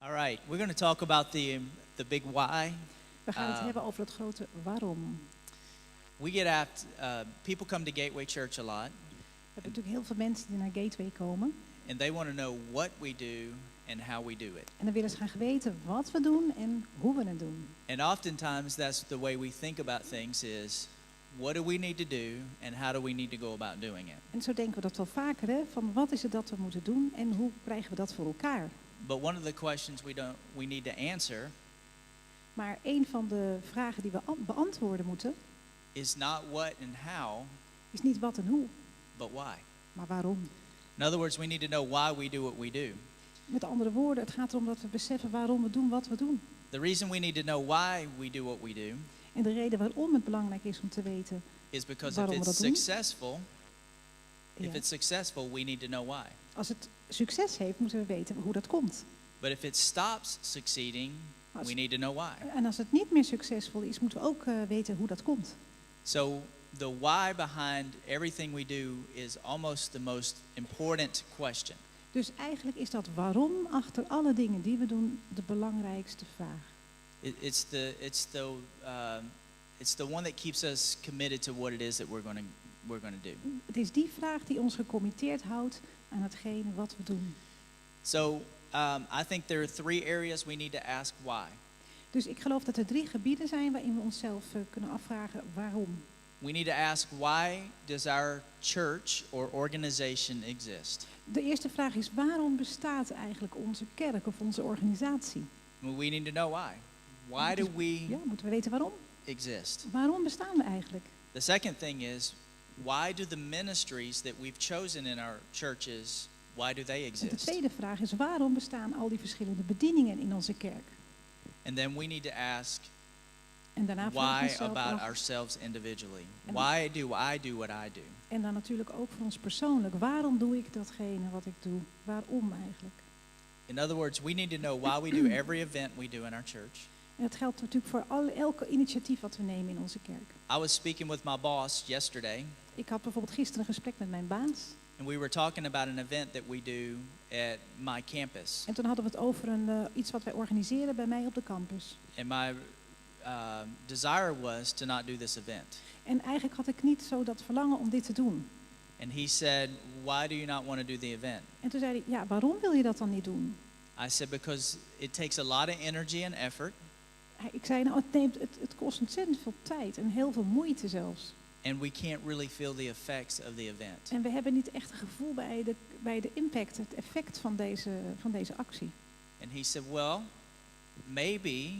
All right, we're going to talk about the big why. We gaan het hebben over het grote waarom. We get asked, people come to Gateway Church a lot, We hebben natuurlijk heel veel mensen die naar Gateway komen. and they want to know what we do and how we do it. En dan willen ze graag weten wat we doen en hoe we het doen. And oftentimes that's the way we think about things is, what do we need to do and how do we need to go about doing it? En zo denken we dat wel vaker, hè? Van wat is het dat we moeten doen en hoe krijgen we dat voor elkaar? But one of the questions we need to answer Maar een van de vragen die we beantwoorden moeten, is not what and how, is niet wat en hoe, but why. maar waarom. In other words, we need to know why we do what we do. Met andere woorden, het gaat erom dat we beseffen waarom we doen wat we doen. The reason we need to know why we do what we do En de reden waarom het belangrijk is om te weten is because waarom if we it's dat doen. successful, Ja. if it's successful, we need to know why. Als het succes heeft, moeten we weten hoe dat komt. But if it stops succeeding, Als- we need to know why. En als het niet meer succesvol is, moeten we ook weten hoe dat komt. So the why behind everything we do is almost the most important question. Dus eigenlijk is dat waarom achter alle dingen die we doen de belangrijkste vraag. It's the one that keeps us committed to what it is that we're going to do. Het is die vraag die ons gecommitteerd houdt aan hetgene wat we doen. So I think there are 3 areas we need to ask why. Dus ik geloof dat er 3 gebieden zijn waarin we onszelf kunnen afvragen waarom. We need to ask why does our church or organization exist? De eerste vraag is waarom bestaat eigenlijk onze kerk of onze organisatie? We need to know why. Why do we Ja, moeten we weten waarom? exist? Waarom bestaan we eigenlijk? The second thing is, why do the ministries that we've chosen in our churches, why do they En de exist? tweede vraag is waarom bestaan al die verschillende bedieningen in onze kerk? And then we need to ask, En daarna vragen we why onszelf about af. ourselves individually? En- Why do I do what I do? En dan natuurlijk ook voor ons persoonlijk. Waarom doe ik datgene wat ik doe? Waarom eigenlijk? In other words, we need to know why we do every event we do in our church. En dat geldt natuurlijk voor elke initiatief wat we nemen in onze kerk. I was speaking with my boss yesterday, Ik had bijvoorbeeld gisteren een gesprek met mijn baas. and we were talking about an event that we do at my campus. En toen hadden we het over iets wat wij organiseren bij mij op de campus. And my desire was to not do this event. En eigenlijk had ik niet zo dat verlangen om dit te doen. And he said, why do you not want to do the event? En toen zei hij, ja, waarom wil je dat dan niet doen? I said, because it takes a lot of energy and effort, Ik zei, nou, het kost ontzettend veel tijd en heel veel moeite zelfs. and we can't really feel the effects of the event. En we hebben niet echt een gevoel bij de impact, het effect van deze actie. And he said, well, maybe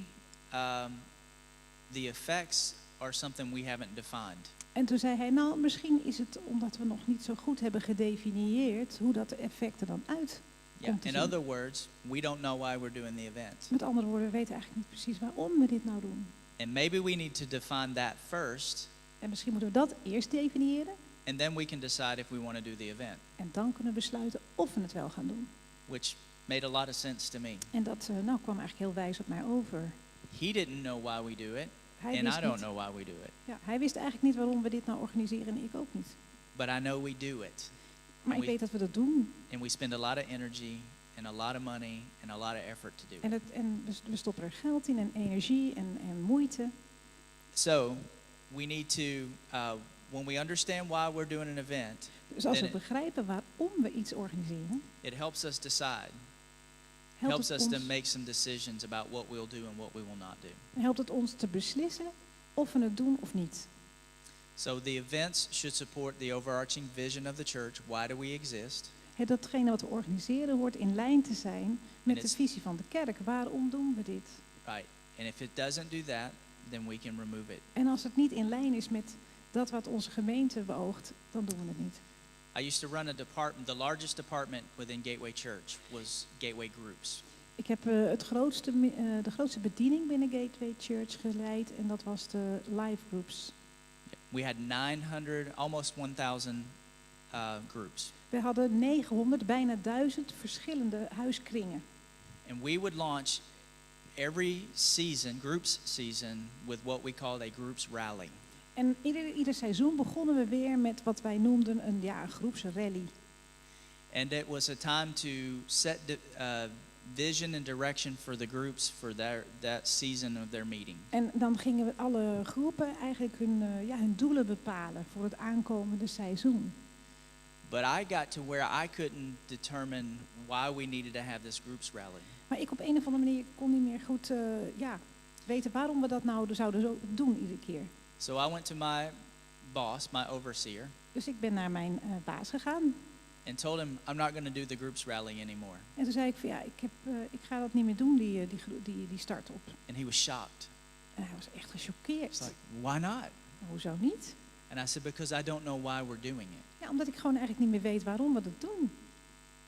the effects are something we haven't defined. En toen zei hij, nou, misschien is het omdat we nog niet zo goed hebben gedefinieerd hoe dat de effecten dan uit Yeah. komt te In zien. other words, we don't know why we're doing the event. Met andere woorden, we weten eigenlijk niet precies waarom we dit nou doen. And maybe we need to define that first, En misschien moeten we dat eerst definiëren. and then we can decide if we want to do the event, En dan kunnen we besluiten of we het wel gaan doen. which made a lot of sense to me. En dat kwam eigenlijk heel wijs op mij over. He didn't know why we do it, Hij and wist, I don't niet, know why we do it. ja, hij wist eigenlijk niet waarom we dit nou organiseren en ik ook niet. But I know we do it. Maar ik We- weet dat we dat doen. And we spend a lot of energy and a lot of money and a lot of effort to do it. En we stoppen er geld in en energie en moeite. So we need to, when we understand why we're doing an event, Dus als we then begrijpen waarom we iets organiseren, it helps us decide, helpt helps het, us to ons, make some decisions about what we'll do and what we will not do. helpt het ons te beslissen of we het doen of niet. So the events should support the overarching vision of the church. Why do we exist? Datgene wat we organiseren hoort in lijn te zijn met de it's- visie van de kerk. Waarom doen we dit? Right. And if it doesn't do that, then we can remove it. En als het niet in lijn is met dat wat onze gemeente beoogt, dan doen we het niet. I used to run a department. The largest department within Gateway Church was Gateway Groups. Ik heb de grootste bediening binnen Gateway Church geleid en dat was de live groups. We had 900, almost 1,000 groups. We hadden 900, bijna 1000 verschillende huiskringen. And we would launch every season, groups season, with what we called a groups rally. En ieder seizoen begonnen we weer met wat wij noemden een groepsrally. And it was a time to set vision and direction for the groups for that season of their meeting. En dan gingen we alle groepen eigenlijk hun doelen bepalen voor het aankomende seizoen. But I got to where I couldn't determine why we needed to have this groups rally. Maar ik op een of andere manier kon niet meer goed weten waarom we dat nou zouden zo doen iedere keer. So I went to my boss, my overseer, Dus ik ben naar mijn baas gegaan. and told him I'm not going to do the groups rally anymore. En toen zei ik van ik ga dat niet meer doen, die start op. And he was shocked. En hij was echt He's gechoqueerd. like, why not? Maar hoezo niet? And I said, because I don't know why we're doing it. Ja, omdat ik gewoon eigenlijk niet meer weet waarom we dat doen.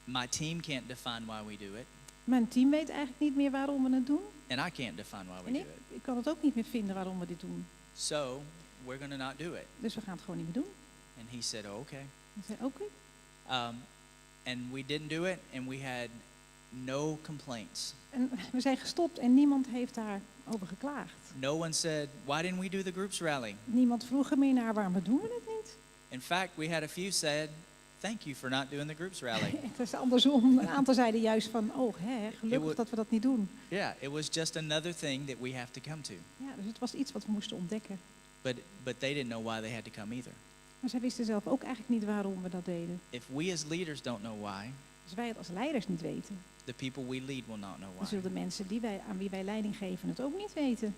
My team can't define why we do it, Mijn team weet eigenlijk niet meer waarom we het doen. and I can't define why we En do ik it. kan het ook niet meer vinden waarom we dit doen. So we're going to not do it. Dus we gaan het gewoon niet meer doen. And he said, oh, okay. Ik zei, oké. And we didn't do it, and we had no complaints. En we zijn gestopt en niemand heeft daarover geklaagd. No one said, why didn't we do the groups rally? Niemand vroeg er meer naar waarom doen we het niet. In fact, we had a few said, thank you for not doing the groups rally. Het is andersom. Een aantal zeiden juist van, gelukkig would- dat we dat niet doen. Yeah, it was just another thing that we have to come to. Ja, dus het was iets wat we moesten ontdekken. But they didn't know why they had to come either. Maar zij wisten zelf ook eigenlijk niet waarom we dat deden. If we as leaders don't know why, Als wij het als leiders niet weten, the people we lead will not know dan zullen why. de mensen aan wie wij leiding geven het ook niet weten.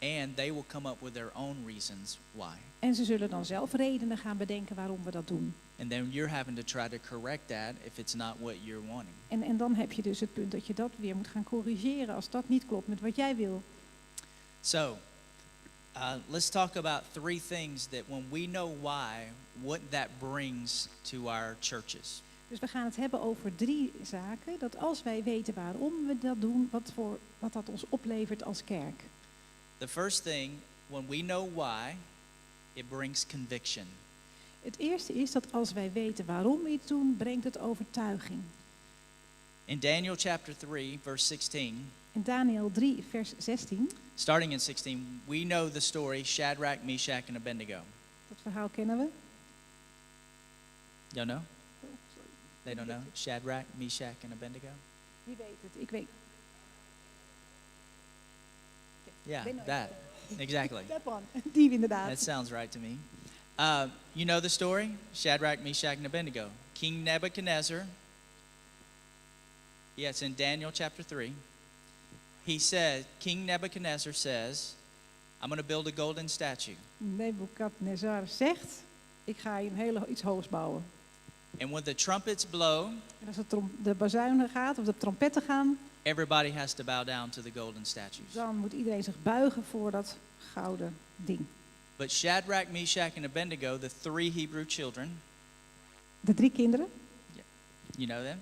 And they will come up with their own reasons why. En ze zullen dan zelf redenen gaan bedenken waarom we dat doen. And then you're having to try to correct that if it's not what you're wanting. En dan heb je dus het punt dat je dat weer moet gaan corrigeren als dat niet klopt met wat jij wil. So, let's talk about 3 things that when we know why, what that brings to our churches. Dus we gaan het hebben over 3 zaken. Dat als wij weten waarom we dat doen, wat dat ons oplevert als kerk. The first thing, when we know why, it brings conviction. Het eerste is dat als wij weten waarom we iets doen, brengt het overtuiging. In Daniel chapter 3, verse 16, In Daniel 3, vers 16, starting in 16, we know the story Shadrach, Meshach, and Abednego. dat verhaal kennen we. Y'all know? They don't know? Shadrach, Meshach, and Abednego? Wie weet het? Ik weet. Yeah, They know. that. Exactly. Dat one. Die inderdaad. That sounds right to me. You know the story? Shadrach, Meshach, and Abednego. King Nebuchadnezzar. Yeah, it's in Daniel chapter 3. King Nebuchadnezzar says, I'm going to build a golden statue. Nebukadnezar zegt, ik ga iets hoogs bouwen. And when the trumpets blow, En als de bazuinen gaat, of de trompetten gaan, everybody has to bow down to the golden statues. dan moet iedereen zich buigen voor dat gouden ding. But Shadrach, Meshach, and Abednego, the 3 Hebrew children, De 3 kinderen, you know them,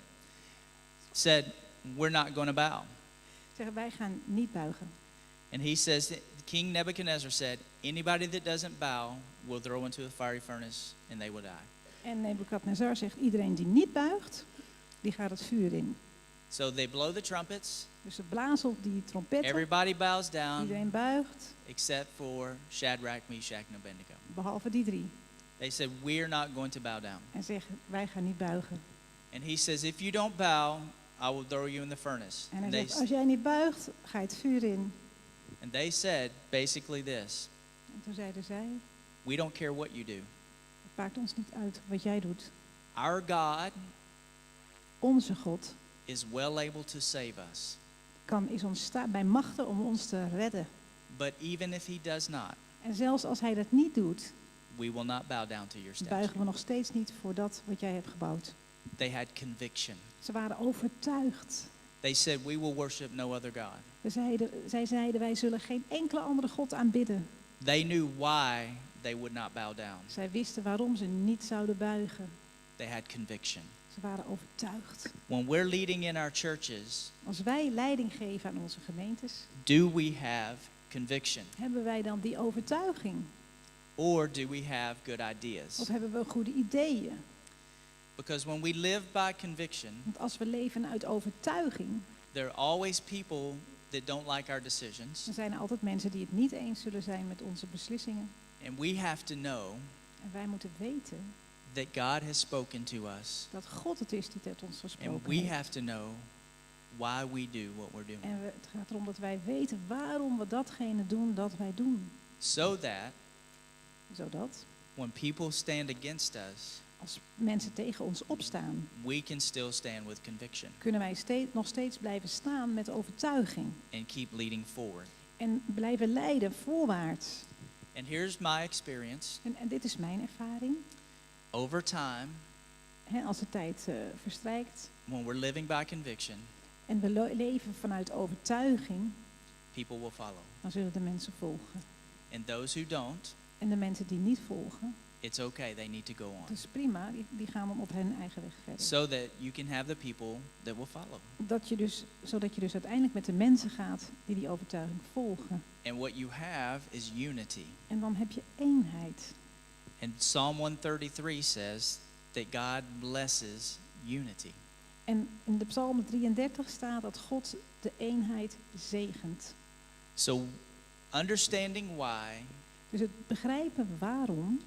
said, we're not going to bow. zeggen wij gaan niet buigen. And he says, King Nebuchadnezzar said, anybody that doesn't bow will throw into a fiery furnace and they will die. En Nebukadnezar zegt, iedereen die niet buigt, die gaat het vuur in. So they blow the trumpets, Dus ze blazen op die trompetten, everybody bows down iedereen buigt, except for Shadrach, Meshach, and Abednego. behalve die 3. They said, we're not going to bow down. En zeggen, wij gaan niet buigen. And he says, if you don't bow, I will throw you in the furnace. En hij And zegt, als jij niet buigt, ga je het vuur in. they said basically this, En toen zeiden zij, we don't care what you do. het maakt ons niet uit wat jij doet. Our God Onze God is well able to save us. is ons bij machten om ons te redden. But even if he does not, En zelfs als hij dat niet doet, we will not bow down to your statue. buigen we nog steeds niet voor dat wat jij hebt gebouwd. They had conviction. Ze waren overtuigd. They said, we will worship no other God. Zij zeiden, wij zullen geen enkele andere God aanbidden. They knew why they would not bow down. Zij wisten waarom ze niet zouden buigen. They had conviction. Ze waren overtuigd. When we're leading in our churches, Als wij leiding geven aan onze gemeentes, do we have conviction? hebben wij dan die overtuiging? Or do we have good ideas? Of hebben we goede ideeën? Because when we live by conviction, Want als we leven uit overtuiging, there are always people that don't like our decisions. dan zijn er altijd mensen die het niet eens zullen zijn met onze beslissingen. And we have to know En wij moeten weten that God has spoken to us. dat God het is die tot ons And gesproken we heeft. have to know why we do what we're doing. En het gaat erom dat wij weten waarom we datgene doen dat wij doen. So that Zodat when people stand against us, als mensen tegen ons opstaan, we can still stand with conviction kunnen wij nog steeds blijven staan met overtuiging. and keep leading forward. En blijven leiden voorwaarts. And here's my experience. En dit is mijn ervaring. Over time, Als de tijd verstrijkt when we're living by conviction, en we leven vanuit overtuiging, people will follow. dan zullen de mensen volgen. And those who don't, En de mensen die niet volgen, it's okay, they need to go on. dat is prima, die gaan dan op hun eigen weg verder. So that you can have the people that will follow. Zodat je dus uiteindelijk met de mensen gaat die overtuiging volgen. And what you have is unity. En dan heb je eenheid. And Psalm 133 says that God blesses unity. En in de Psalm 33 staat dat God de eenheid zegent. So understanding why Dus het begrijpen waarom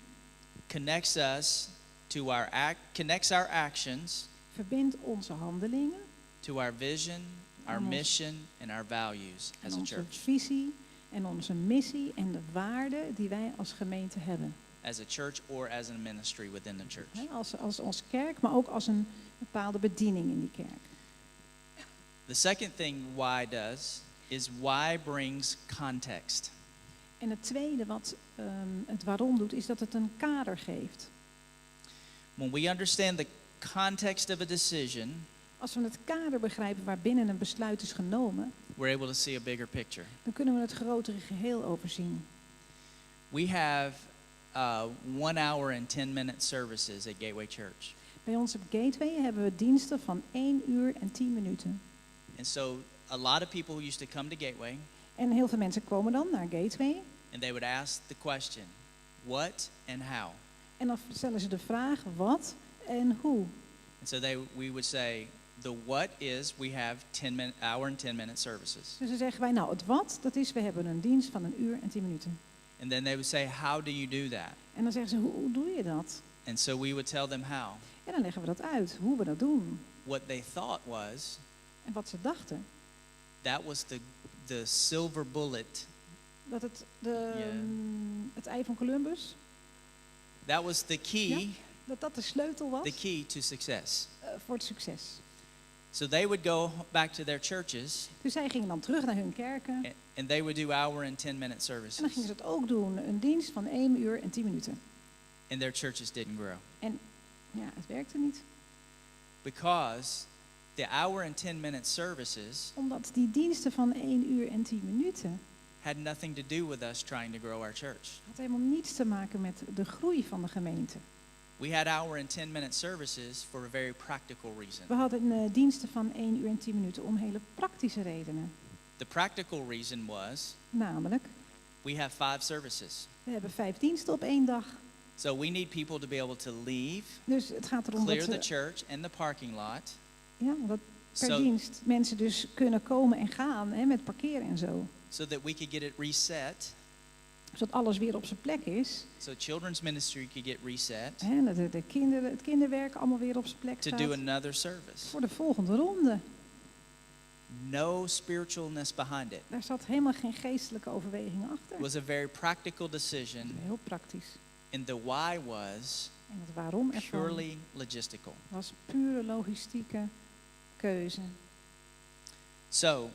connects our actions verbindt onze handelingen to our vision, our En ons- mission, and our values en as a onze church. visie en onze missie en de waarden die wij als gemeente hebben. As a church or as a ministry within the church. Als kerk, maar ook als een bepaalde bediening in die kerk. The second thing why does is why brings context. En het tweede wat het waarom doet, is dat het een kader geeft. When we understand the context of a decision, Als we het kader begrijpen waarbinnen een besluit is genomen, we're able to see a bigger picture. dan kunnen we het grotere geheel overzien. We have 1 hour and 10-minute services at Gateway Church. Bij ons op Gateway hebben we diensten van 1 uur en 10 minuten. And so a lot of people used to come to Gateway En heel veel mensen komen dan naar Gateway. and they would ask the question, what and how? En dan stellen ze de vraag wat en hoe. And so we would say, the what is we have hour and 10-minute services. Dus dan zeggen wij, nou het wat, dat is we hebben een dienst van 1 uur en 10 minuten. And then they would say, how do you do that? En dan zeggen ze, hoe doe je dat? And so we would tell them how. En dan leggen we dat uit, hoe we dat doen. What they thought was, En wat ze dachten, that was the silver bullet. dat het Ja. het ei van Columbus, That was the key, dat de sleutel was the key to success. voor het succes. So they would go back to their churches Dus zij gingen dan terug naar hun kerken. and they would do hour and 10-minute En dan services. gingen ze het ook doen, een dienst van 1 uur en 10 minuten. And their churches didn't grow. En ja, het werkte niet. Because the hour and 10-minute services Omdat die diensten van 1 uur en 10 minuten had nothing to do with us trying to grow our church. had helemaal niets te maken met de groei van de gemeente. We had hour and 10-minute services for a very practical reason. We hadden diensten van 1 uur en 10 minuten om hele praktische redenen. The practical reason was Namelijk, we have 5 services. we hebben 5 diensten op 1 dag. So we need people to be able to leave, Dus het gaat erom clear dat, the church and the parking lot. dat per So, dienst mensen dus kunnen komen en gaan met parkeren en zo. so that we could get it reset. Zodat alles weer op zijn plek is. So children's ministry could get reset En dat het kinderwerk allemaal weer op zijn plek to staat. do another service. Voor de volgende ronde. No spiritualness behind it. Daar zat helemaal geen geestelijke overweging achter. It was a very practical decision, Heel praktisch. and the why was En het waarom ervan purely logistical. was pure logistieke keuze. So,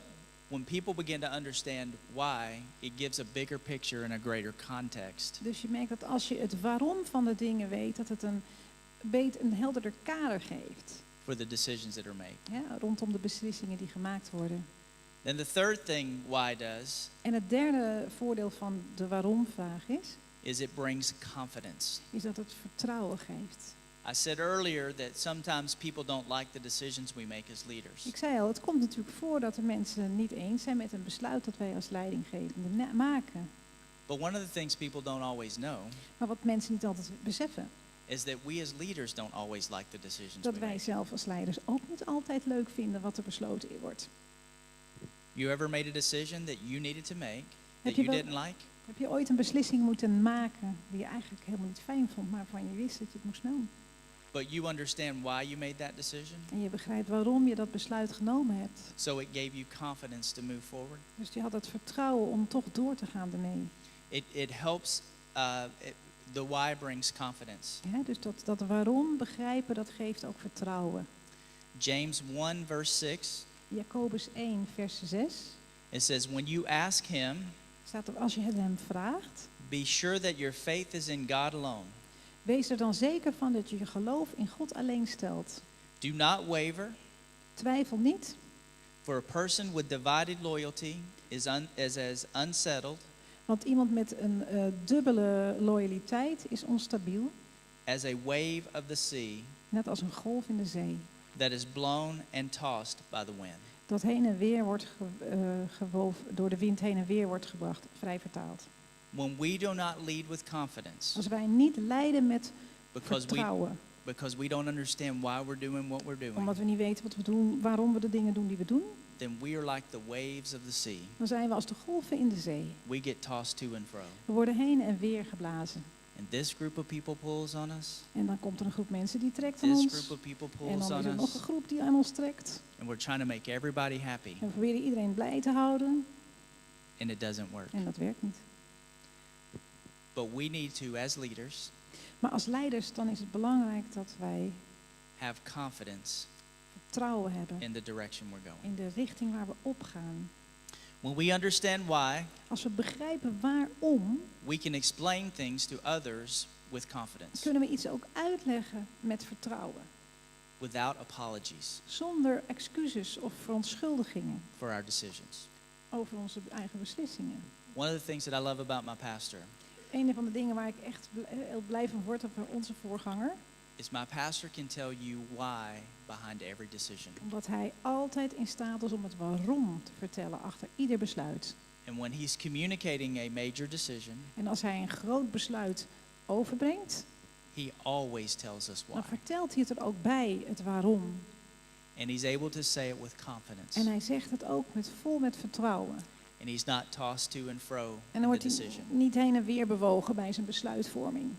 when people begin to understand why, it gives a bigger picture and a greater context. Dus je merkt dat als je het waarom van de dingen weet, dat het een helderder kader geeft. For the decisions that are made. Ja, rondom de beslissingen die gemaakt worden. Then the third thing why does En het derde voordeel van de waarom-vraag is it brings confidence. is dat het vertrouwen geeft. I said earlier that sometimes people don't like the decisions we make as leaders. Ik zei al, het komt natuurlijk voor dat de mensen niet eens zijn met een besluit dat wij als leidinggevende maken. But one of the things people don't always know Maar wat mensen niet altijd beseffen, is that we as leaders don't always like the decisions dat we wij make. zelf als leiders ook niet altijd leuk vinden wat er besloten wordt. You ever made a decision that you needed to make Heb that je you wel- didn't like? Heb je ooit een beslissing moeten maken die je eigenlijk helemaal niet fijn vond, maar waarvan je wist dat je het moest doen? but you understand why you made that decision. En je begrijpt waarom je dat besluit genomen hebt. So it gave you confidence to move forward. Dus je had het vertrouwen om toch door te gaan ermee. It helps, the why brings confidence. Ja, dus dat waarom begrijpen, dat geeft ook vertrouwen. James 1 verse 6, Jacobus 1 vers 6 it says, when you ask him, staat er: als je het hem vraagt, be sure that your faith is in God alone. wees er dan zeker van dat je je geloof in God alleen stelt. Do not waver, Twijfel niet, for a person with divided loyalty is as unsettled want iemand met een dubbele loyaliteit is onstabiel, as a wave of the sea net als een golf in de zee, that is blown and tossed by the wind. dat heen en weer wordt door de wind heen en weer wordt gebracht, vrij vertaald. When we do not lead with confidence, Als wij niet leiden met because vertrouwen, we don't understand why we're doing what we're doing, omdat we niet weten wat we doen, waarom we de dingen doen die we doen, then we are like the waves of the sea. dan zijn we als de golven in de zee. We get tossed to and fro. We worden heen en weer geblazen. And this group of people pulls on us. En dan komt er een groep mensen die trekt aan This ons. group of people En pulls dan is on er nog een us. groep die aan ons trekt. And we're trying to make everybody happy. En we proberen iedereen blij te houden. And it doesn't work. En dat werkt niet. But we need to, as leaders, Maar als leiders dan is het belangrijk dat wij have confidence vertrouwen hebben in the direction we're going. in de richting waar we op gaan. When we understand why, Als we begrijpen waarom, we can explain things to others with confidence, kunnen we iets ook uitleggen met vertrouwen. without apologies Zonder excuses of verontschuldigingen for our decisions. over onze eigen beslissingen. One of the things that I love about my pastor Een van de dingen waar ik echt heel blij van word over onze voorganger, is my pastor can tell you why behind every decision. omdat hij altijd in staat is om het waarom te vertellen achter ieder besluit. And when he's communicating a major decision, En als hij een groot besluit overbrengt, he always tells us why. dan vertelt hij het er ook bij, het waarom. And he's able to say it with confidence. En hij zegt het ook vol met vertrouwen. And he's not tossed to and fro En in dan the wordt hij decision. niet heen en weer bewogen bij zijn besluitvorming.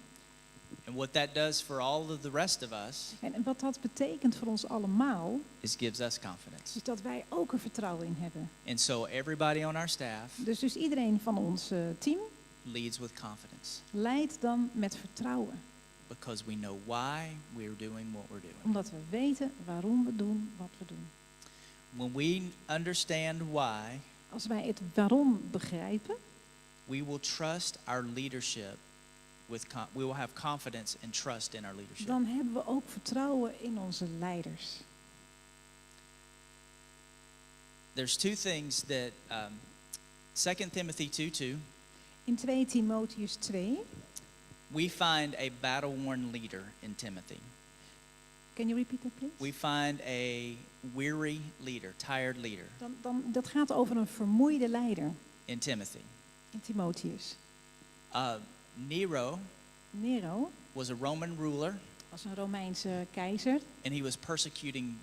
And what that does for all of the rest of us En wat dat betekent voor ons allemaal, is gives us confidence. is dat wij ook er vertrouwen in hebben. And so everybody on our staff Dus iedereen van ons team leads with confidence leidt dan met vertrouwen. because we know why we're doing what we're doing. Omdat we weten waarom we doen wat we doen. When we understand why, Als wij het waarom begrijpen, we will trust our leadership we will have confidence and trust in our leadership. dan hebben we ook vertrouwen in onze leiders. There's two things that 2 Timothy 2:2, In 2 Timotheus 2, we find a battle-worn leader in Timothy. can you repeat that please? We find a weary leader, tired leader Dat gaat over een vermoeide leider in Timothy. in Timotheus. Nero was a Roman ruler, Was een Romeinse keizer and he was persecuting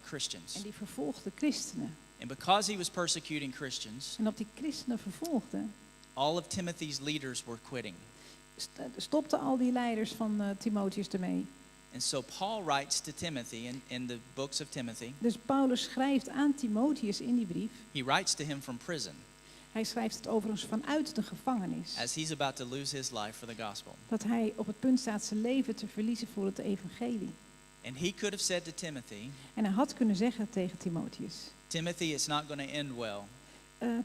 Christians. en die vervolgde christenen. And because he was persecuting Christians, En op die christenen vervolgde, all of Timothy's leaders were quitting. stopten al die leiders van Timotheus ermee. And so Paul writes to Timothy in the books of Timothy. Dus Paulus schrijft aan Timotheus in die brief. He writes to him from prison Hij schrijft het overigens vanuit de gevangenis. as he's about to lose his life for the gospel. Dat hij op het punt staat zijn leven te verliezen voor het evangelie. And he could have said to Timothy, En hij had kunnen zeggen tegen Timotheus: Timothy, it's not going to end well.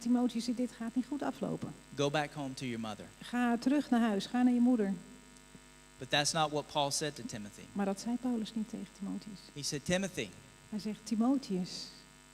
Timotheus, dit gaat niet goed aflopen. Go back home to your mother. Ga terug naar huis, ga naar je moeder. But that's not what Paul said to Timothy. Maar dat zei Paulus niet tegen Timotheus. He said, Timothy, Hij zegt: Timotheus,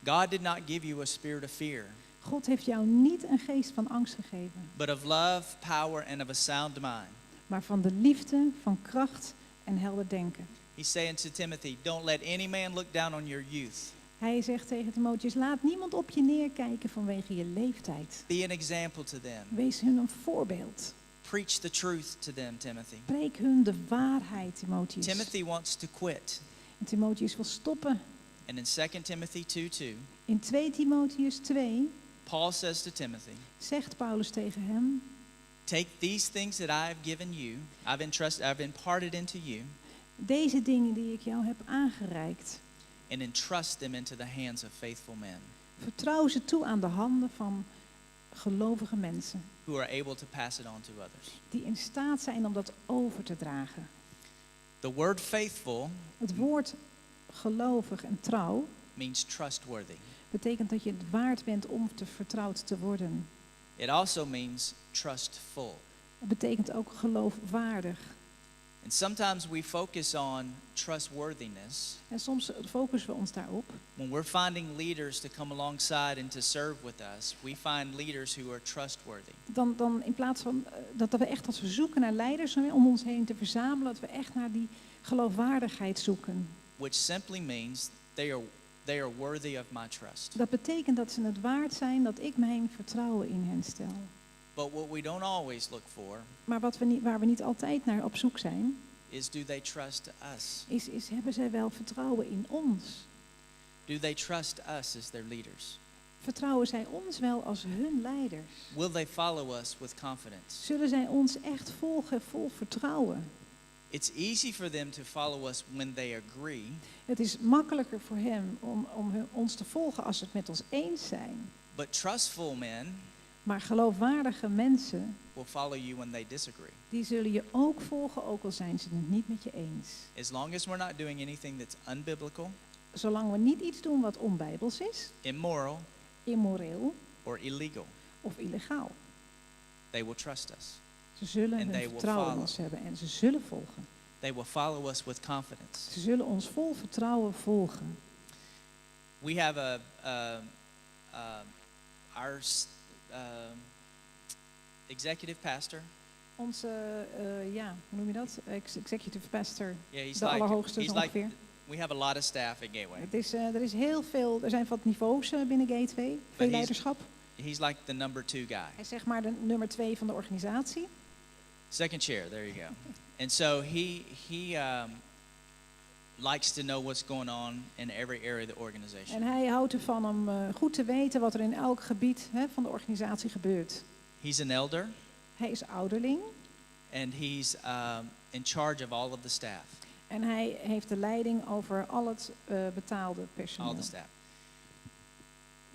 God did not give you a spirit of fear, God heeft jou niet een geest van angst gegeven, but of love, power, and of a sound mind. maar van de liefde, van kracht en helder denken. He's saying to Timothy, don't let any man look down on your youth. Hij zegt tegen Timotheus: laat niemand op je neerkijken vanwege je leeftijd. Be an example to them. Wees hun een voorbeeld. Preach the truth to them, Timothy. Spreek hun de waarheid, Timotheus. Timothy wants to quit. En Timotheus wil stoppen. And in 2 Timothy 2:2, In 2 Timotheus 2 Paul says to Timothy, zegt Paulus tegen hem: take these things that I have given you, I've imparted into you, deze dingen die ik jou heb aangereikt, and entrust them into the hands of faithful men vertrouw ze toe aan de handen van gelovige mensen. who are able to pass it on to others. Die in staat zijn om dat over te dragen. The word faithful Het woord gelovig en trouw means trustworthy. betekent dat je het waard bent om te vertrouwd te worden. It also means trustful. Het betekent ook geloofwaardig. And sometimes we focus on trustworthiness En soms focussen we ons daarop. when we're finding leaders to come alongside and to serve with us. We find leaders who are trustworthy. Dan in plaats van dat we echt als we zoeken naar leiders om ons heen te verzamelen, dat we echt naar die geloofwaardigheid zoeken. Which simply means they are worthy of my trust. Dat betekent dat ze het waard zijn dat ik mijn vertrouwen in hen stel. But what we don't always look for Maar waar we niet altijd naar op zoek zijn, is, do they trust us? is hebben zij wel vertrouwen in ons? Do they trust us as their leaders? Vertrouwen zij ons wel als hun leiders? Will they follow us with confidence? Zullen zij ons echt volgen vol vertrouwen? It's easy for them to follow us when they agree, Het is makkelijker voor hem om ons te volgen als ze het met ons eens zijn. but trustful men Maar geloofwaardige mensen, will follow you when they disagree. die zullen je ook volgen, ook al zijn ze het niet met je eens. As long as we're not doing anything that's unbiblical, Zolang we niet iets doen wat onbijbels is, immoral, immoreel or illegal, of illegaal. they will trust us. Ze zullen And hun they will vertrouwen in follow. ons hebben en ze zullen volgen. They will follow us with confidence. Ze zullen ons vol vertrouwen volgen. We have our executive pastor. Onze, hoe noem je dat? Executive pastor, Yeah, de allerhoogste he's zo like. ongeveer. We have a lot of staff at Gateway. Er is heel veel, er zijn wat niveaus binnen Gateway, veel he's- leiderschap. He's like the number 2 guy. Hij is zeg maar de nummer 2 van de organisatie. Second chair, there you go. And so he likes to know what's going on in every area of the organization. En hij houdt ervan om goed te weten wat er in elk gebied van de organisatie gebeurt. He's an elder, Hij is ouderling and he's in charge of all of the staff. en hij heeft de leiding over al het betaalde personeel. All the staff.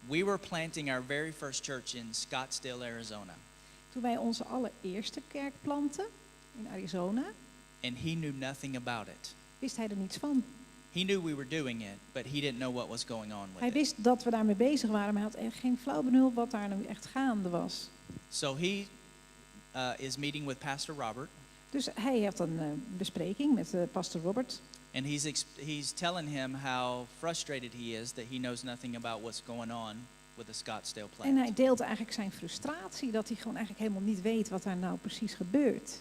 We were planting our very first church in Scottsdale, Arizona, Toen wij onze allereerste kerk planten in Arizona, and he knew nothing about it. wist hij er niets van. He knew we were doing it, but he didn't know what was going on with Hij it. wist dat we daarmee bezig waren, maar hij had echt geen flauw benul wat daar nu echt gaande was. So he is meeting with Pastor Robert, Dus hij heeft een bespreking met pastor Robert. and he's telling him how frustrated he is that he knows nothing about what's going on with the Scottsdale En plant. hij deelt eigenlijk zijn frustratie dat hij gewoon eigenlijk helemaal niet weet wat daar nou precies gebeurt.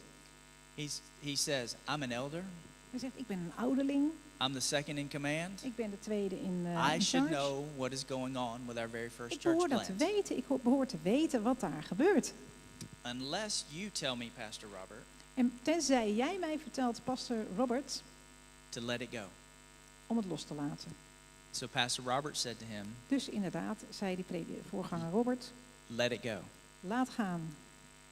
He says, I'm an elder. Hij zegt, ik ben een ouderling, I'm the second in command. ik ben de tweede in I should charge. know what is going on with our very first Ik church behoor dat te plant. weten, ik behoor te weten wat daar gebeurt. Unless you tell me, Pastor Robert, En tenzij jij mij vertelt, pastor Robert, to let it go. om het los te laten. So Pastor Robert said to him, Dus inderdaad, zei die voorganger Robert, let it go. laat gaan.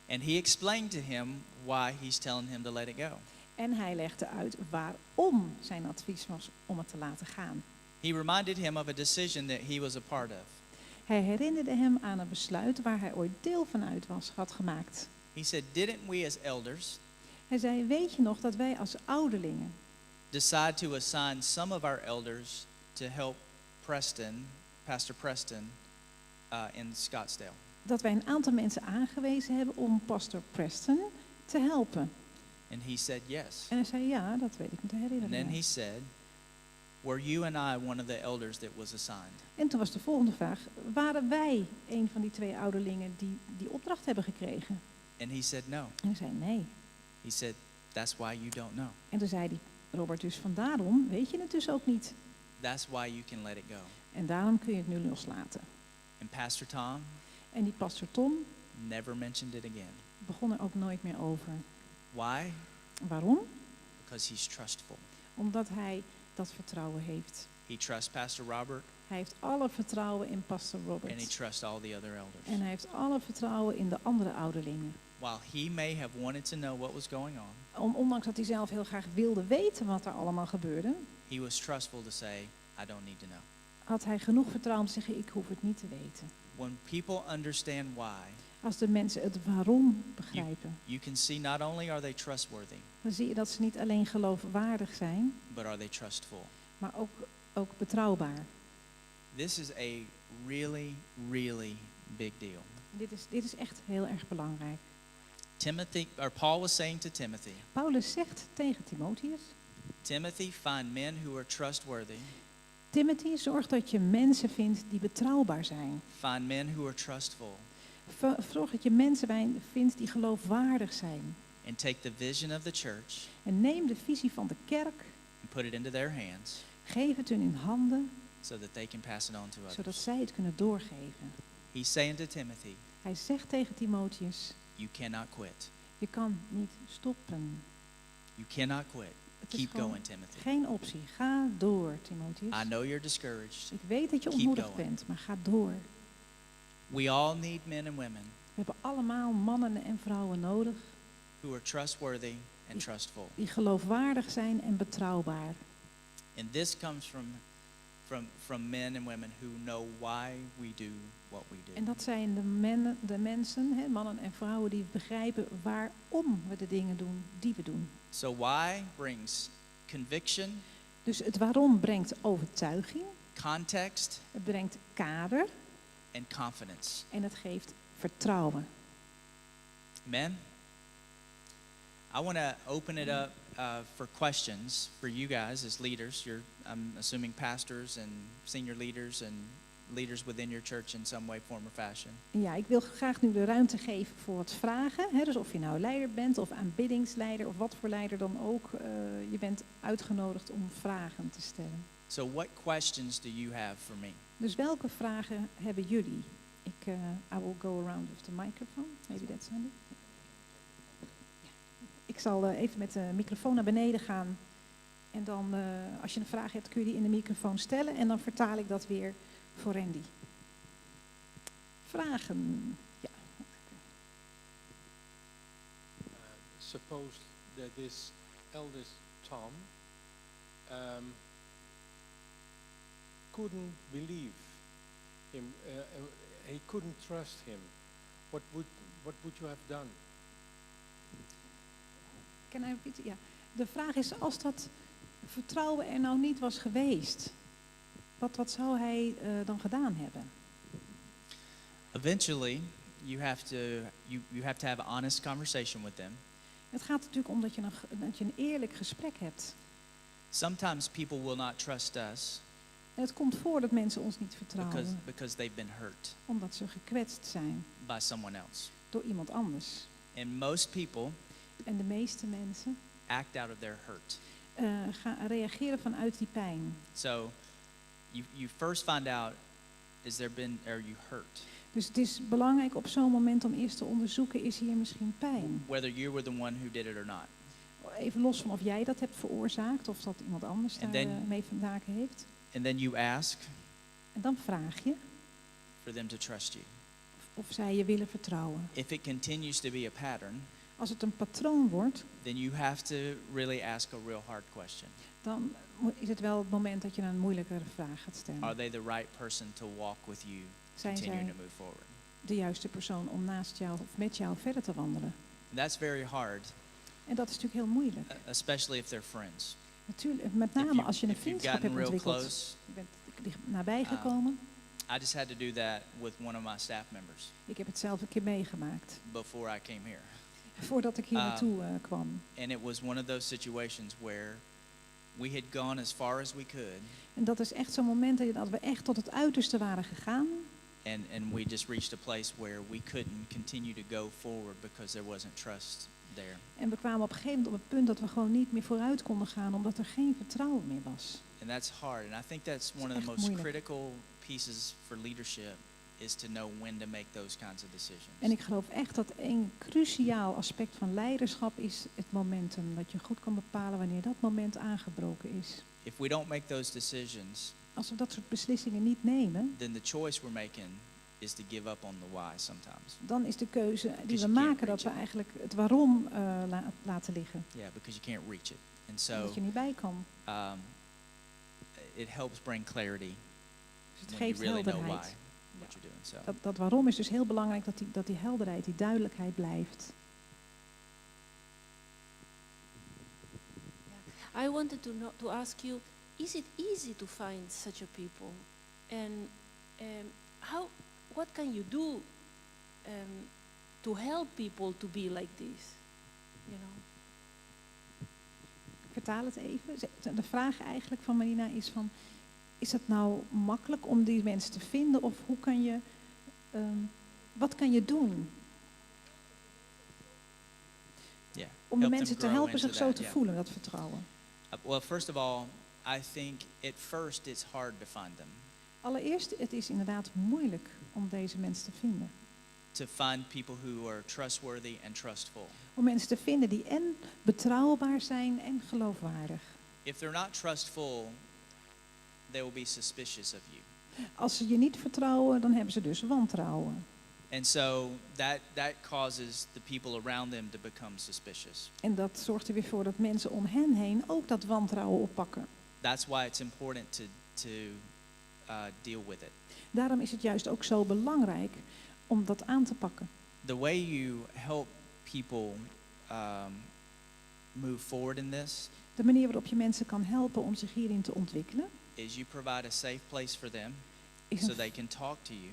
And he explained to him why he's telling him to let it go. En hij legde uit waarom zijn advies was om het te laten gaan. He reminded him of a decision that he was a part of. Hij herinnerde hem aan een besluit waar hij ooit deel van uit had gemaakt. He said, didn't we as elders Hij zei, weet je nog dat wij als ouderlingen decide to assign some of our elders to help Pastor Preston in Scottsdale? dat wij een aantal mensen aangewezen hebben om pastor Preston te helpen? And he said, yes. En hij zei, ja, dat weet ik me te And herinneren. then he said, were you and I one of the elders that was assigned? En toen was de volgende vraag, waren wij een van die 2 ouderlingen die die opdracht hebben gekregen? And he said, no. En hij zei, nee. He said, that's why you don't know. En toen zei die Robert dus, van daarom weet je het dus ook niet. That's why you can let it go. En daarom kun je het nu loslaten. And Pastor Tom En die pastor Tom never mentioned it again. begon er ook nooit meer over. Why? Waarom? Because he's trustful. Omdat hij dat vertrouwen heeft. He trusts Pastor Robert, Hij heeft alle vertrouwen in pastor and he Robert. trusts all the other elders. En hij heeft alle vertrouwen in de andere ouderlingen. while he may have wanted to know what was going on, Ondanks dat hij zelf heel graag wilde weten wat er allemaal gebeurde, he was trustful to say, I don't need to know. had hij genoeg vertrouwen om te zeggen, ik hoef het niet te weten. When people understand why, Als de mensen het waarom begrijpen, you can see not only are they trustworthy, dan zie je dat ze niet alleen geloofwaardig zijn, but are they trustful. maar ook betrouwbaar. This is a really, really big deal. Dit is echt heel erg belangrijk. Paul was saying to Timothy, Paulus zegt tegen Timotheus, Timothy, find men who are trustworthy. Timothy, zorg dat je mensen vindt die betrouwbaar zijn. Find men who are trustful. Zorg dat je mensen vindt die geloofwaardig zijn. And take the vision of the church En neem de visie van de kerk, and put it into their hands geef het hun in handen, so that they can pass it on to zodat others. zij het kunnen doorgeven. He's saying to Timothy, Hij zegt tegen Timotheus, you cannot quit. je kan niet stoppen. You cannot quit. Het is Keep gewoon going, Timothy. geen optie. Ga door, Timotheus. I know you're discouraged. Ik weet dat je Keep ontmoedigd going. bent, maar ga door. We all need men and women We hebben allemaal mannen en vrouwen nodig who are trustworthy and trustful. die geloofwaardig zijn en betrouwbaar. And this comes from men and women who know why we do what we do. En dat zijn de mensen, mannen en vrouwen, die begrijpen waarom we de dingen doen die we doen. So why brings conviction, Dus het waarom brengt overtuiging, context, het brengt kader and confidence. en het geeft vertrouwen. Amen. I want to open it up for questions for you guys as leaders. I'm assuming pastors and senior leaders and leaders within your church in some way, form or fashion. Ja, ik wil graag nu de ruimte geven voor wat vragen. Hè? Dus of je nou leider bent of aanbiddingsleider of wat voor leider dan ook. Je bent uitgenodigd om vragen te stellen. So what questions do you have for me? Dus welke vragen hebben jullie? I will go around with the microphone. Maybe that's handy. Ik zal even met de microfoon naar beneden gaan. En dan, als je een vraag hebt, kun je die in de microfoon stellen. En dan vertaal ik dat weer voor Randy. Vragen? Ja. Suppose that this eldest Tom couldn't believe him, he couldn't trust him. What would you have done? Can I repeat? Ja. De vraag is, als dat vertrouwen er nou niet was geweest, wat zou hij dan gedaan hebben? Eventually, you have to have an honest conversation with them. Het gaat natuurlijk om dat je een eerlijk gesprek hebt. Sometimes people will not trust us En het komt voor dat mensen ons niet vertrouwen, because they've been hurt omdat ze gekwetst zijn by someone else. door iemand anders. And most people En de meeste mensen act out of their hurt. gaan reageren vanuit die pijn. So you first find out, are you hurt? Dus het is belangrijk op zo'n moment om eerst te onderzoeken, is hier misschien pijn? Whether you were the one who did it or not. Even los van of jij dat hebt veroorzaakt of dat iemand anders And daar then- mee van maken heeft. And then you ask En dan vraag je for them to trust you. of zij je willen vertrouwen. If it continues to be a pattern, Als het een patroon wordt, then you have to really ask a real hard question. dan is het wel het moment dat je een moeilijkere vraag gaat stellen. Are they the right person to walk with you, Zijn continuing zij to move forward? de juiste persoon om naast jou of met jou verder te wandelen? And that's very hard, En dat is natuurlijk heel moeilijk. especially if they're friends. Natuurlijk, met If name you- als je een if you've vriendschap gotten hebt real ontwikkeld. close, Je bent dicht nabij gekomen. I just had to do that with one of my staff members Ik heb het zelf een keer meegemaakt. before I came here. Voordat ik hier naartoe kwam. And it was one of those situations where we had gone as far as we could, En dat is echt zo'n moment dat we echt tot het uiterste waren gegaan. and we just reached a place where we couldn't continue to go forward because there wasn't trust there. En we kwamen op een gegeven moment op het punt dat we gewoon niet meer vooruit konden gaan, omdat er geen vertrouwen meer was. And that's hard. And I think that's one of the echt most moeilijk. critical pieces for leadership is to know when to make those kinds of decisions. En ik geloof echt dat een cruciaal aspect van leiderschap is het momentum. Dat je goed kan bepalen wanneer dat moment aangebroken is. If we don't make those decisions, Als we dat soort beslissingen niet nemen, then the choice we're making is to give up on the why sometimes. Dan is de keuze die Because we you can't maken dat reach we it. eigenlijk het waarom laten liggen. Yeah, because you can't reach it. And Omdat so je niet bij kan. it helps bring clarity Dus het when you geeft really know why helderheid. what you're doing. So Dat waarom is dus heel belangrijk dat die helderheid, die duidelijkheid blijft. I wanted to ask you, is it easy to find such a people? And what can you do to help people to be like this? You know? Ik vertaal het even. De vraag eigenlijk van Marina is van, is het nou makkelijk om die mensen te vinden? Of hoe kan je, wat kan je doen yeah, om de help them mensen te grow helpen into zich zo that, te yeah. voelen, dat vertrouwen? Well, first of all, I think at first it's hard to find them. Allereerst, het is inderdaad moeilijk om deze mensen te vinden. To find people who are trustworthy and trustful. Om mensen te vinden die en betrouwbaar zijn en geloofwaardig. If they're not trustful, they will be suspicious of you. Als ze je niet vertrouwen, dan hebben ze dus wantrouwen. And so that causes the people around them to become suspicious. En dat zorgt er weer voor dat mensen om hen heen ook dat wantrouwen oppakken. That's why it's important to deal with it. Daarom is het juist ook zo belangrijk om dat aan te pakken. The way you help people move forward in this De manier waarop je mensen kan helpen om zich hierin te ontwikkelen, is you provide a safe place for them is, so they can talk to you.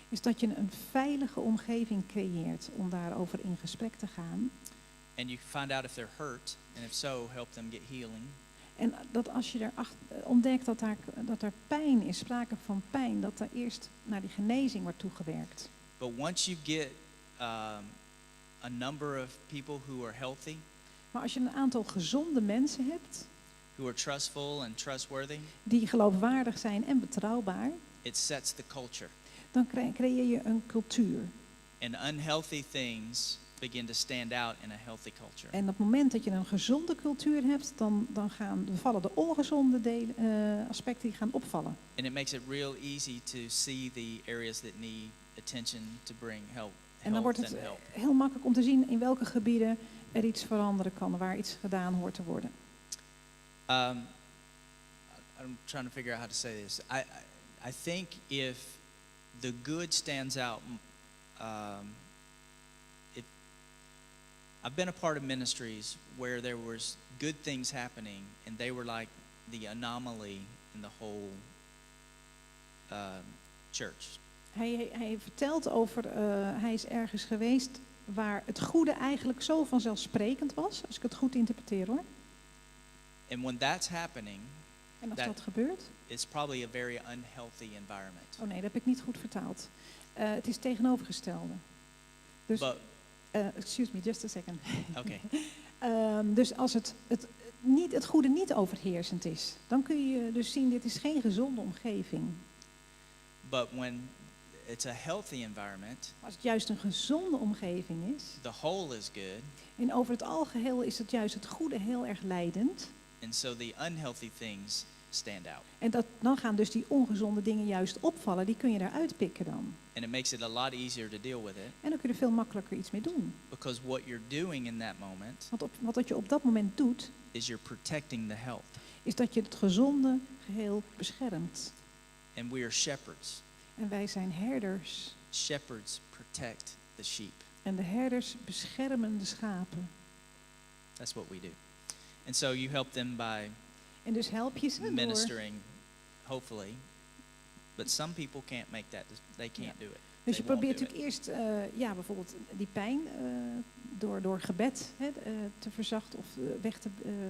is dat je een veilige omgeving creëert om daarover in gesprek te gaan. And you find out if they're hurt, and if so, help them get healing. En dat als je ontdekt dat er pijn is, sprake van pijn, dat er eerst naar die genezing wordt toegewerkt. But once you get a number of people who are healthy, Maar als je een aantal gezonde mensen hebt, who are trustful and trustworthy, die geloofwaardig zijn en betrouwbaar, it sets the culture. dan creëer je een cultuur. And unhealthy things begin to stand out in a healthy culture. En op het moment dat je een gezonde cultuur hebt, dan vallen de ongezonde aspecten die gaan opvallen. And it makes it real easy to see the areas that need attention to bring help. En dan wordt het heel makkelijk om te zien in welke gebieden er iets veranderen kan, waar iets gedaan hoort te worden. I'm trying to figure out how to say this. I think if the good stands out, I've been a part of ministries where there was good things happening, and they were like the anomaly in the whole church. Hij vertelt over, hij is ergens geweest waar het goede eigenlijk zo vanzelfsprekend was, als ik het goed interpreteer hoor. And when that's happening, En als dat gebeurt, it's probably a very unhealthy environment. oh nee, dat heb ik niet goed vertaald. Het is tegenovergestelde. Dus, But, excuse me, just a second. okay. Dus als het goede niet overheersend is, dan kun je dus zien, dit is geen gezonde omgeving. But when it's a healthy environment, Als het juist een gezonde omgeving is, the whole is good, en over het algeheel is het juist het goede heel erg leidend. and so the unhealthy things stand out. En dan gaan dus die ongezonde dingen juist opvallen, die kun je eruit pikken dan. And it makes it a lot easier to deal with it, En dan kun je er veel makkelijker iets mee doen. because what you're doing in that moment Want wat je op dat moment doet, is you're protecting the health. is dat je het gezonde geheel beschermt. And we are shepherds. En wij zijn herders. Shepherds protect the sheep. En de herders beschermen de schapen. That's what we do. And so you help them by En dus help je ze door. ministering, hopefully. But some people can't make that. They can't do it. Dus They je probeert won't do natuurlijk eerst bijvoorbeeld die pijn door gebed te verzachten of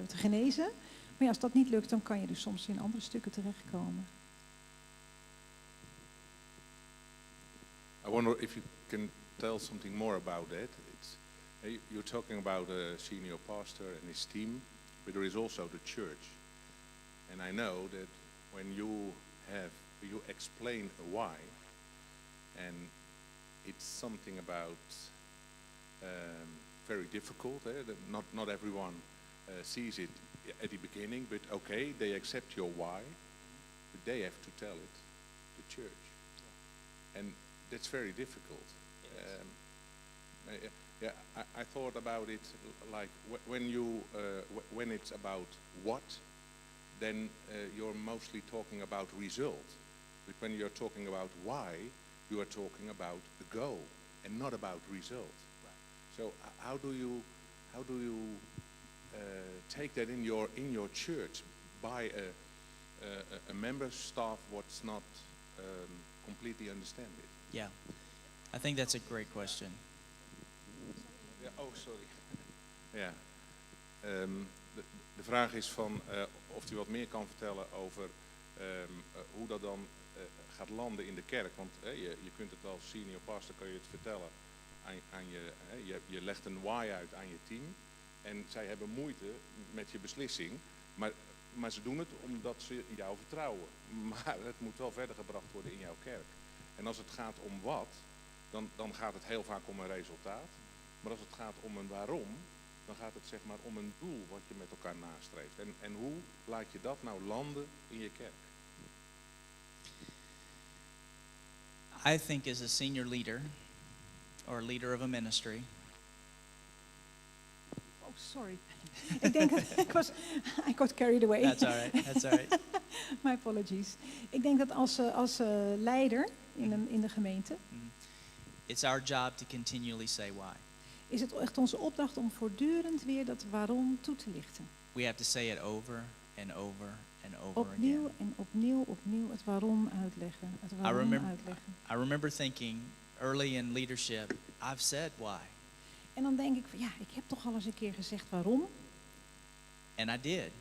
te genezen. Maar ja, als dat niet lukt, dan kan je dus soms in andere stukken terechtkomen. I wonder if you can tell something more about that. You're talking about a senior pastor and his team, but there is also the church. And I know that when you explain a why, and it's something about very difficult. That not everyone sees it at the beginning, but okay, they accept your why, but they have to tell it to church. And that's very difficult. Yeah, I thought about it like when when it's about what, then you're mostly talking about result. But when you're talking about why, you are talking about the goal and not about result. So how do you take that in your church by a member staff what's not completely understand it? Yeah, I think that's a great question. Ja, oh, sorry. Ja. De vraag is van of u wat meer kan vertellen over hoe dat dan gaat landen in de kerk. Want je kunt het als senior pastor, kan je het vertellen aan je legt een why uit aan je team. En zij hebben moeite met je beslissing. Maar ze doen het omdat ze in jou vertrouwen. Maar het moet wel verder gebracht worden in jouw kerk. En als het gaat om wat, dan gaat het heel vaak om een resultaat. Maar als het gaat om een waarom, dan gaat het zeg maar om een doel wat je met elkaar nastreeft. En hoe laat je dat nou landen in je kerk? I think as a senior leader or leader of a ministry, Oh, sorry. Ik denk dat I got carried away. that's all right. That's all right. My apologies. Ik denk dat als leider in de gemeente It's our job to continually say why. is het echt onze opdracht om voortdurend weer dat waarom toe te lichten. We have to say it over and over and over Opnieuw again. en opnieuw het waarom uitleggen. Het waarom uitleggen. I remember thinking early in leadership, I've said why, En dan denk ik van ja, ik heb toch al eens een keer gezegd waarom. and I did.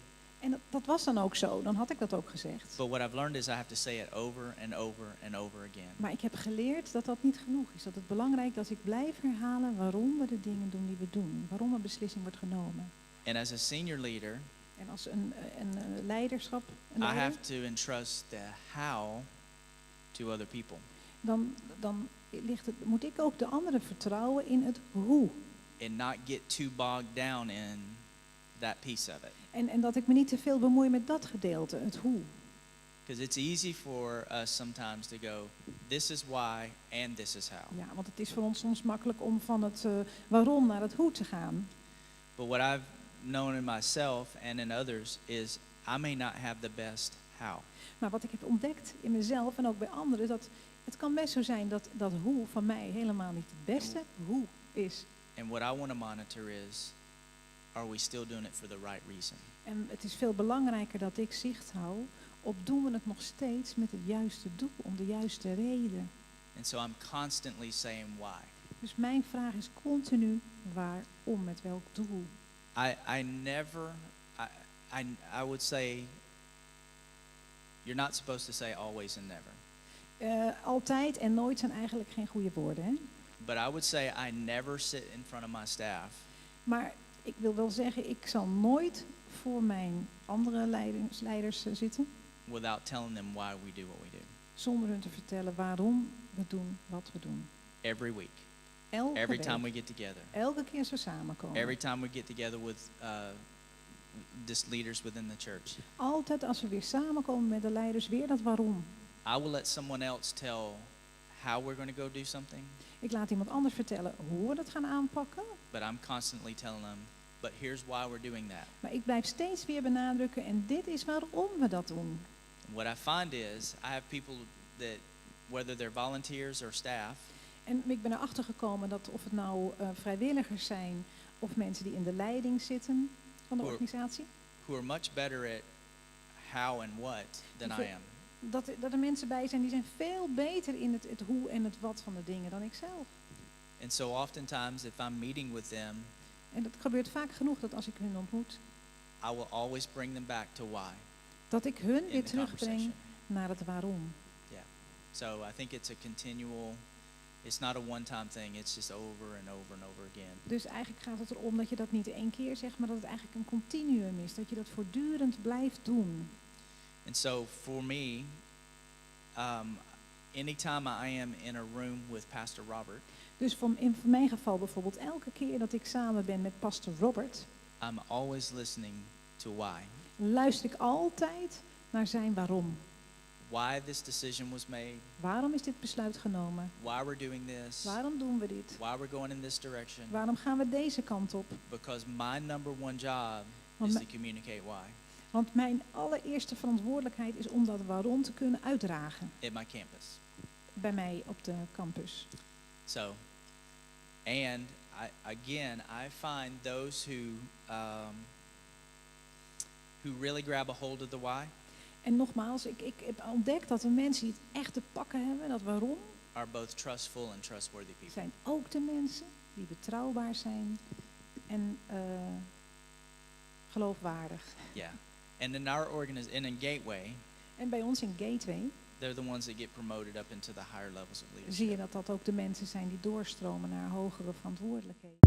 En dat was dan ook zo, dan had ik dat ook gezegd. But what I've learned is I have to say it over and over and over again. Maar ik heb geleerd dat dat niet genoeg is. Dat het belangrijk is dat ik blijf herhalen waarom we de dingen doen die we doen. Waarom een beslissing wordt genomen. And as a senior leader, En als een leiderschap, een I leider, have to entrust the how to other people. dan moet ik ook de anderen vertrouwen in het hoe. And not get too bogged down in that piece of it. En dat ik me niet te veel bemoei met dat gedeelte, het hoe. Because it's easy for us sometimes to go, this is why and this is how. Ja, want het is voor ons soms makkelijk om van het waarom naar het hoe te gaan. But what I've known in myself and in others is I may not have the best how. Maar wat ik heb ontdekt in mezelf en ook bij anderen, dat het kan best zo zijn dat dat hoe van mij helemaal niet het beste hoe is. And what I want to monitor is, are we still doing it for the right reason? En het is veel belangrijker dat ik zicht hou op doen we het nog steeds met het juiste doel, om de juiste reden. And so I'm constantly saying why. Dus mijn vraag is continu waarom, met welk doel. I never, I would say, you're not supposed to say always and never. Altijd en nooit zijn eigenlijk geen goede woorden. Hè? But I would say I never sit in front of my staff Maar ik wil wel zeggen, ik zal nooit voor mijn andere leiders zitten without telling them why we do what we do. zonder hun te vertellen waarom we doen wat we doen. Every week, Elke every week, time we get together, elke keer als we samenkomen. every time we get together with just leaders within the church. Altijd als we weer samenkomen met de leiders, weer dat waarom. I will let someone else tell how we're going to go do something, Ik laat iemand anders vertellen hoe we dat gaan aanpakken. but I'm constantly telling them, but here's why we're doing that. Maar ik blijf steeds weer benadrukken en dit is waarom we dat doen. What I find is I have people that, whether they're volunteers or staff, En ik ben erachter gekomen dat of het nou vrijwilligers zijn of mensen die in de leiding zitten van de Hoor. organisatie, who are much better at how and what than I am. dat er mensen bij zijn die zijn veel beter in het hoe en het wat van de dingen dan ik zelf. And so oftentimes if I'm meeting with them, En dat gebeurt vaak genoeg dat als ik hun ontmoet, I will always bring them back to why dat ik hun in weer the terugbreng conversation. naar het waarom. Yeah. So I think it's a continual, it's not a one-time thing, it's just over and over and over again. Dus eigenlijk gaat het erom dat je dat niet één keer zegt, maar dat het eigenlijk een continuum is. Dat je dat voortdurend blijft doen. And so for me, anytime I am in a room with Pastor Robert, Dus in mijn geval bijvoorbeeld elke keer dat ik samen ben met pastor Robert, I'm always listening to why. luister ik altijd naar zijn waarom. why this decision was made, Waarom is dit besluit genomen? why we're doing this, Waarom doen we dit? why we're going in this direction. Waarom gaan we deze kant op? Because my number one job Want is mi- to communicate why Want mijn allereerste verantwoordelijkheid is om dat waarom te kunnen uitdragen. at my campus. Bij mij op de campus. So, and I find those who really grab a hold of the why En nogmaals, ik heb ontdekt dat de mensen die het echt te pakken hebben, dat waarom, are both trustful and trustworthy people. zijn ook de mensen die betrouwbaar zijn en geloofwaardig. Yeah. And in our in Gateway, En bij ons in Gateway they're the ones that get promoted up into the higher levels of leadership. zie je dat dat ook de mensen zijn die doorstromen naar hogere verantwoordelijkheden.